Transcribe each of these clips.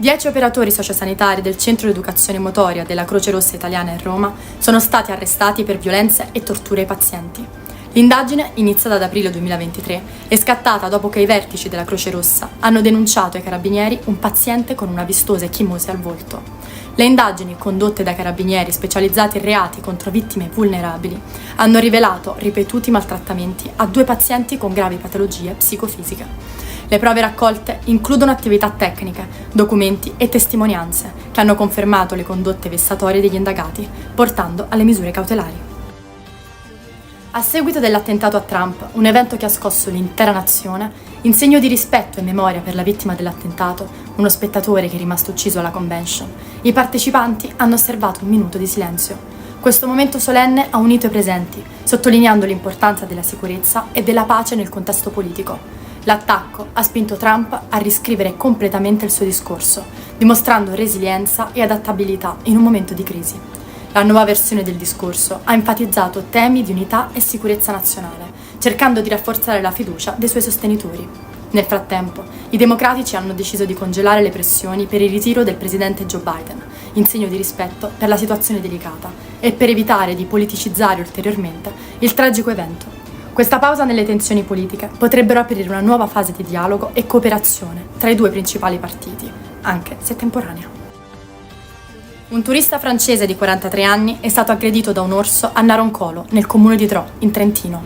10 operatori sociosanitari del Centro di Educazione Motoria della Croce Rossa Italiana in Roma sono stati arrestati per violenze e torture ai pazienti. L'indagine, iniziata ad aprile 2023, è scattata dopo che i vertici della Croce Rossa hanno denunciato ai carabinieri un paziente con una vistosa ecchimosi al volto. Le indagini, condotte dai carabinieri specializzati in reati contro vittime vulnerabili, hanno rivelato ripetuti maltrattamenti a 2 pazienti con gravi patologie psicofisiche. Le prove raccolte includono attività tecniche, documenti e testimonianze che hanno confermato le condotte vessatorie degli indagati, portando alle misure cautelari. A seguito dell'attentato a Trump, un evento che ha scosso l'intera nazione, in segno di rispetto e memoria per la vittima dell'attentato, uno spettatore che è rimasto ucciso alla convention, i partecipanti hanno osservato un minuto di silenzio. Questo momento solenne ha unito i presenti, sottolineando l'importanza della sicurezza e della pace nel contesto politico. L'attacco ha spinto Trump a riscrivere completamente il suo discorso, dimostrando resilienza e adattabilità in un momento di crisi. La nuova versione del discorso ha enfatizzato temi di unità e sicurezza nazionale, cercando di rafforzare la fiducia dei suoi sostenitori. Nel frattempo, i democratici hanno deciso di congelare le pressioni per il ritiro del presidente Joe Biden, in segno di rispetto per la situazione delicata e per evitare di politicizzare ulteriormente il tragico evento. Questa pausa nelle tensioni politiche potrebbero aprire una nuova fase di dialogo e cooperazione tra i 2 principali partiti, anche se temporanea. Un turista francese di 43 anni è stato aggredito da un orso a Naroncolo, nel comune di Drò, in Trentino.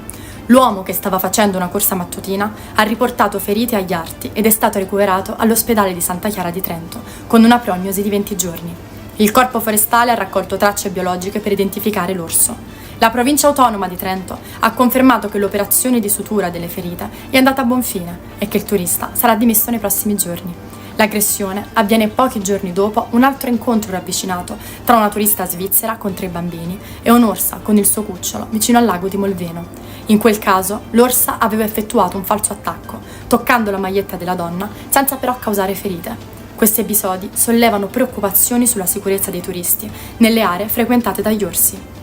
L'uomo, che stava facendo una corsa mattutina, ha riportato ferite agli arti ed è stato ricoverato all'ospedale di Santa Chiara di Trento, con una prognosi di 20 giorni. Il corpo forestale ha raccolto tracce biologiche per identificare l'orso. La provincia autonoma di Trento ha confermato che l'operazione di sutura delle ferite è andata a buon fine e che il turista sarà dimesso nei prossimi giorni. L'aggressione avviene pochi giorni dopo un altro incontro ravvicinato tra una turista svizzera con 3 bambini e un'orsa con il suo cucciolo vicino al lago di Molveno. In quel caso, l'orsa aveva effettuato un falso attacco, toccando la maglietta della donna senza però causare ferite. Questi episodi sollevano preoccupazioni sulla sicurezza dei turisti nelle aree frequentate dagli orsi.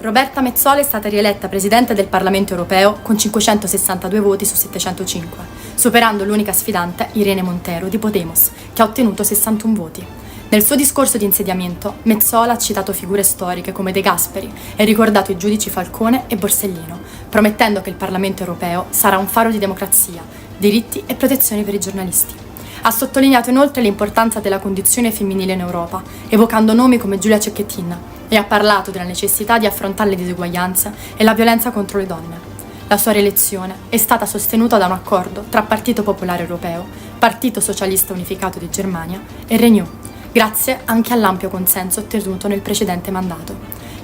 Roberta Metsola è stata rieletta Presidente del Parlamento Europeo con 562 voti su 705, superando l'unica sfidante Irene Montero di Podemos, che ha ottenuto 61 voti. Nel suo discorso di insediamento, Metsola ha citato figure storiche come De Gasperi e ricordato i giudici Falcone e Borsellino, promettendo che il Parlamento Europeo sarà un faro di democrazia, diritti e protezione per i giornalisti. Ha sottolineato inoltre l'importanza della condizione femminile in Europa, evocando nomi come Giulia Cecchettin, e ha parlato della necessità di affrontare le diseguaglianze e la violenza contro le donne. La sua rielezione è stata sostenuta da un accordo tra Partito Popolare Europeo, Partito Socialista Unificato di Germania e Renew, grazie anche all'ampio consenso ottenuto nel precedente mandato.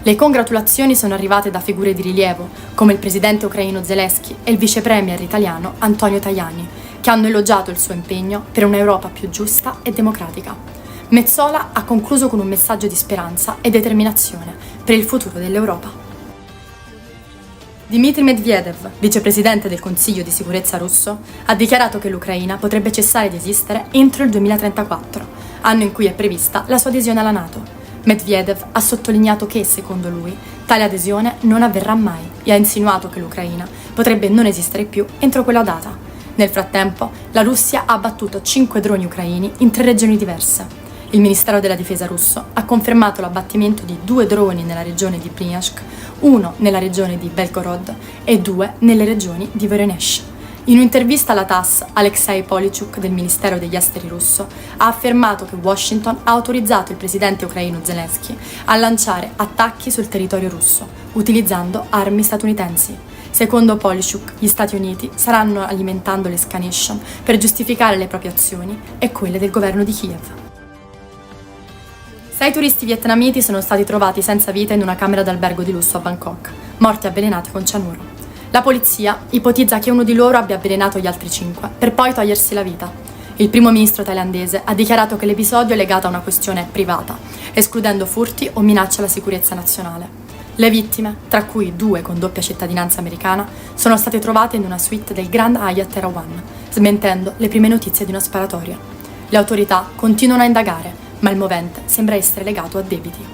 Le congratulazioni sono arrivate da figure di rilievo, come il presidente ucraino Zelensky e il vice premier italiano Antonio Tajani, che hanno elogiato il suo impegno per un'Europa più giusta e democratica. Metsola ha concluso con un messaggio di speranza e determinazione per il futuro dell'Europa. Dmitry Medvedev, vicepresidente del Consiglio di sicurezza russo, ha dichiarato che l'Ucraina potrebbe cessare di esistere entro il 2034, anno in cui è prevista la sua adesione alla NATO. Medvedev ha sottolineato che, secondo lui, tale adesione non avverrà mai e ha insinuato che l'Ucraina potrebbe non esistere più entro quella data. Nel frattempo, la Russia ha abbattuto 5 droni ucraini in 3 regioni diverse. Il Ministero della Difesa russo ha confermato l'abbattimento di 2 droni nella regione di Bryansk, 1 nella regione di Belgorod e 2 nelle regioni di Voronezh. In un'intervista alla TASS, Alexei Polichuk del Ministero degli Esteri russo ha affermato che Washington ha autorizzato il presidente ucraino Zelensky a lanciare attacchi sul territorio russo, utilizzando armi statunitensi. Secondo Polichuk, gli Stati Uniti staranno alimentando l'escalation per giustificare le proprie azioni e quelle del governo di Kiev. 6 turisti vietnamiti sono stati trovati senza vita in una camera d'albergo di lusso a Bangkok, morti avvelenati con cianuro. La polizia ipotizza che uno di loro abbia avvelenato gli altri 5, per poi togliersi la vita. Il primo ministro thailandese ha dichiarato che l'episodio è legato a una questione privata, escludendo furti o minacce alla sicurezza nazionale. Le vittime, tra cui 2 con doppia cittadinanza americana, sono state trovate in una suite del Grand Hyatt Erawan, smentendo le prime notizie di una sparatoria. Le autorità continuano a indagare, ma il movente sembra essere legato a debiti.